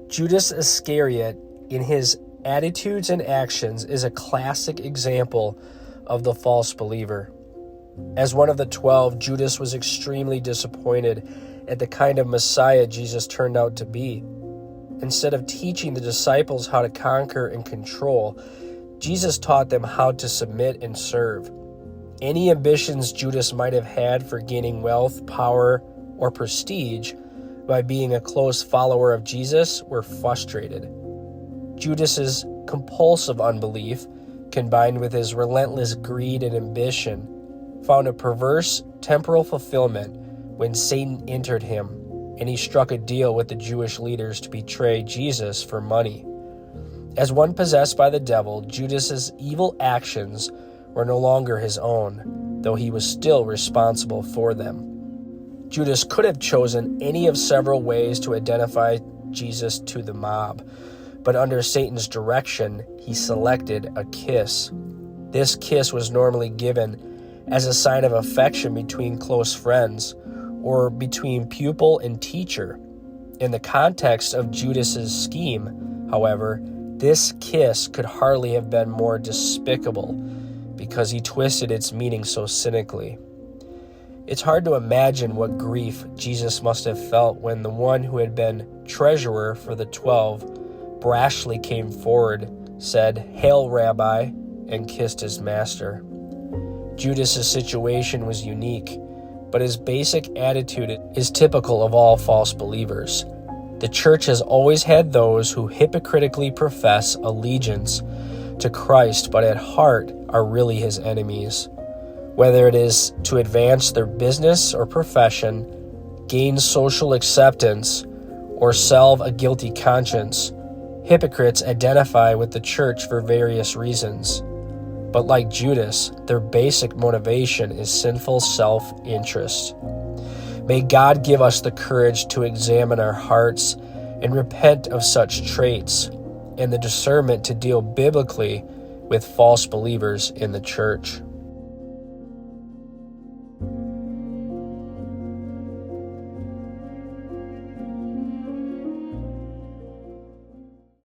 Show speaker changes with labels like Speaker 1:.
Speaker 1: Judas Iscariot, in his attitudes and actions, is a classic example of the false believer. As one of the 12, Judas was extremely disappointed at the kind of Messiah Jesus turned out to be. Instead of teaching the disciples how to conquer and control, Jesus taught them how to submit and serve. Any ambitions Judas might have had for gaining wealth, power, or prestige by being a close follower of Jesus were frustrated. Judas's compulsive unbelief, combined with his relentless greed and ambition, found a perverse temporal fulfillment when Satan entered him and he struck a deal with the Jewish leaders to betray Jesus for money. As one possessed by the devil, Judas's evil actions were no longer his own, though he was still responsible for them. Judas could have chosen any of several ways to identify Jesus to the mob, but under Satan's direction, he selected a kiss. This kiss was normally given as a sign of affection between close friends or between pupil and teacher. In the context of Judas's scheme, however, this kiss could hardly have been more despicable because he twisted its meaning so cynically. It's hard to imagine what grief Jesus must have felt when the one who had been treasurer for the 12 brashly came forward, said, "Hail, Rabbi," and kissed his master. Judas's situation was unique, but his basic attitude is typical of all false believers. The church has always had those who hypocritically profess allegiance to Christ, but at heart are really his enemies. Whether it is to advance their business or profession, gain social acceptance, or salve a guilty conscience, hypocrites identify with the church for various reasons. But like Judas, their basic motivation is sinful self-interest. May God give us the courage to examine our hearts and repent of such traits, and the discernment to deal biblically with false believers in the church.